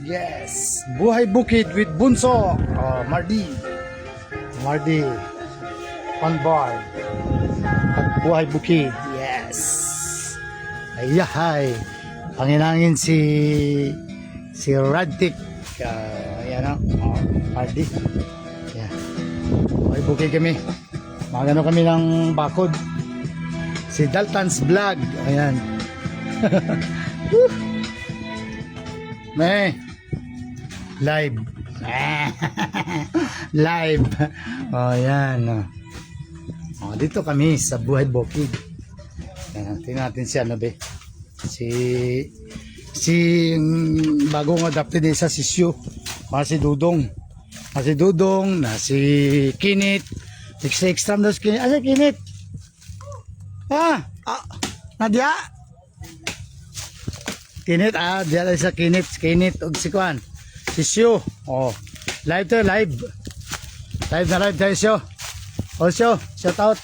Yes, Buhay Bukid with Bunso. Mardi. On board. At Buhay Bukid. Yes. Ayahay. Panginangin si Radtik. Ayan o. Mardi. Yeah. Buhay Bukid kami. Magano kami ng bakod. Si Dalton's Vlog. Ayan. May live. Live. Yan. Dito kami sa Buhay Bukid. Tingnan natin si ano be. Si bagong adopted isa si Syu. Si Dudong. Si Dudong na si Kinit. Extra dos Kinit. Asa Kinit? Nadia? Kinit, diyan sa Kinit og si Kwan. Si Syu. Live to, live. Live tayo Syu. Syu, shout out.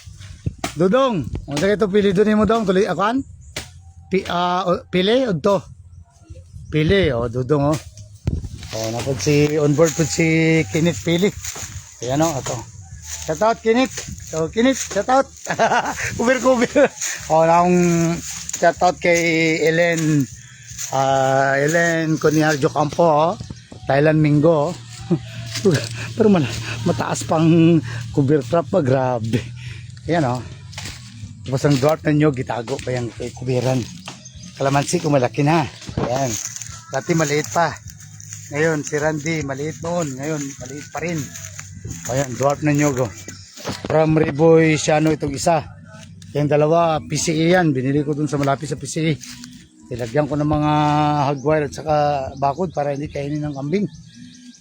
Dudong. Unsa kay to pili dun mo dong tuloy akwan? Pili udto. Pili Dudong napod si on board pud si Kinit pili. Ayan ato. Shout out Kinit. So Kinit, shout out. Cover. Naong shout out kay Ellen Coniarjo Campo, Thailand Mingo. Pero mataas pang cover trap pa, grabe. Ayan tapos ang dwarf na nyo, gitago pa yung kubiran. Kalamansi ko malaki na. Ayan. Dati maliit pa. Ngayon si Randy maliit noon. Ngayon maliit pa rin. Ayan, dwarf na nyo. From Riboy Siano itong isa. Yung dalawa, PCE yan. Binili ko dun sa malapit sa PCE. Ilagyan ko ng mga hagwire at saka bakod para hindi kainin ng kambing.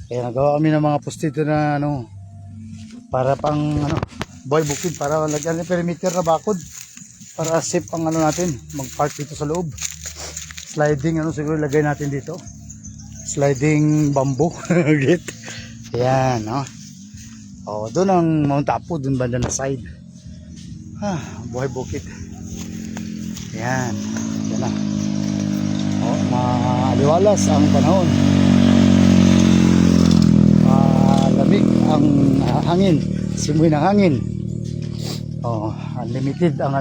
Kaya nagawa kami ng mga postito na para pang Buhay Bukid, para lagyan ng perimeter na bakod para safe ang natin mag-park dito sa loob. Sliding siguro ilagay natin dito. Sliding bamboo gate. Ayan doon ang Mount Apo, doon banda na side. Buhay Bukid. Ayan. Yan na. Maliwalas ang panahon. Lamig ang hangin. Simoy ng hangin. Unlimited ang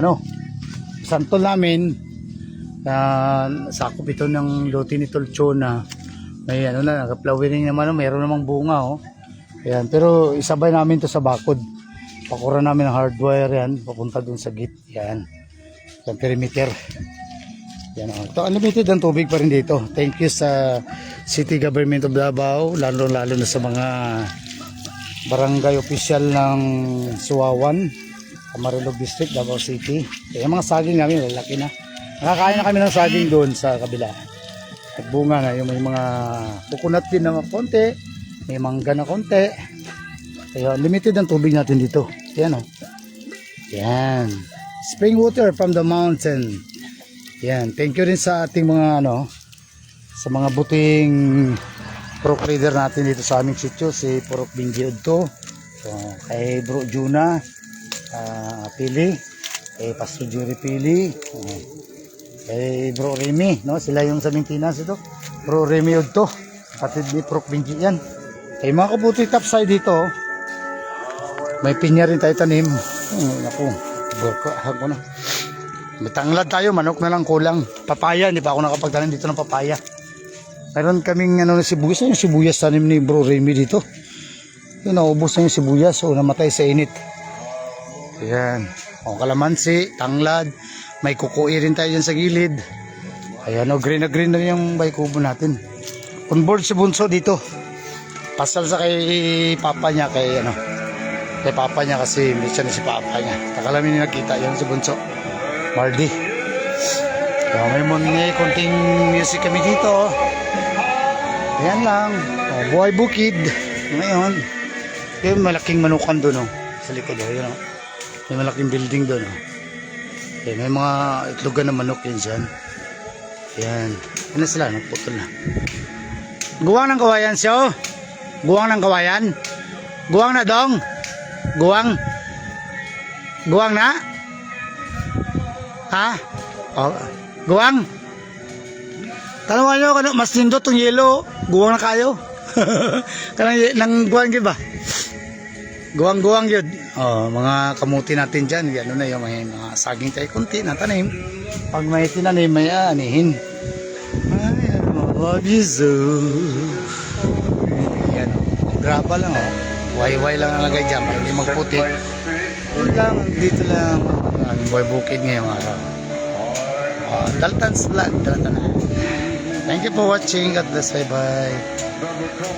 santol namin. Sakop ito ng lote ni Tolcho na may naka-flowering naman, mayroon namang bunga Ayan, pero isabay namin to sa bakod. Pakura namin ng hardwire yan, papunta dun sa gate. Yan. Yung perimeter. Yan Ito, unlimited ang tubig pa rin dito. Thank you sa City Government of Davao, lalo na sa mga barangay official ng Suwawan, Amarillo District, Davao City. Kaya mga saging namin, lalaki na. Nakakain na kami ng saging doon sa kabila. At bunga na, yung may mga coconut din na konti, may mangga na konti. Kaya limited ang tubig natin dito. Yan Yan. Spring water from the mountain. Yan. Thank you rin sa ating mga sa mga buting pork leader natin dito sa aming sitio, si Porok Bingi Udto. Kay Bro Juna Pili, kay Pastor Jury Pili, kay Bro Remy, sila yung sa maintenance ito. Bro Remy Udto, kapatid ni Porok Bingi yan. Kay mga kabuti topside dito, may pinya rin tayo tanim. Naku, hag na. May tanglad tayo, manok na lang kulang. Papaya, hindi pa ako nakapagtanim dito ng papaya. Meron kaming sibuyas. Yung sibuyas tanim ni Bro Remy dito. Naubos na yung sibuyas namatay sa init. Ayan. Kalamansi, tanglad. May kukuy rin tayo dyan sa gilid. Ayan green na green na yung baykubo natin. On board si Bunso dito. Pasal sa kay papa niya, kay papa niya kasi may siya na si papa niya. Takalamin nakita yan si Bunso. Mardi. May konting music kami dito. Ayan lang. Buhay Bukid. Ngayon, yung malaking manukan doon sa likod. May malaking building doon. May mga itlogan na manok yun dyan. Ayan. Ano sila? Putol na. Guwang ng kawayan siya. Guwang ng kawayan. Guwang na dong. Guwang. Guwang na. Guwang. Tanawan nyo, mas nindot tong yelo. Guwang na kayo. Kanang nang guwang yun ba? Guwang-guwang yun. Oh, mga kamuti natin dyan. Ano na yung mga saging tayo kunti na tanim. Pag may tinanim, may anihin. Ay, love you so. Yan. Graba lang oh. Wayway lang nalagay dyan. Para hindi magputi. Yun lang. Dito lang. Ang buhay bukid ngayong araw. Dalton's Vlog. Tara na. Thank you for watching. God bless. Bye-bye.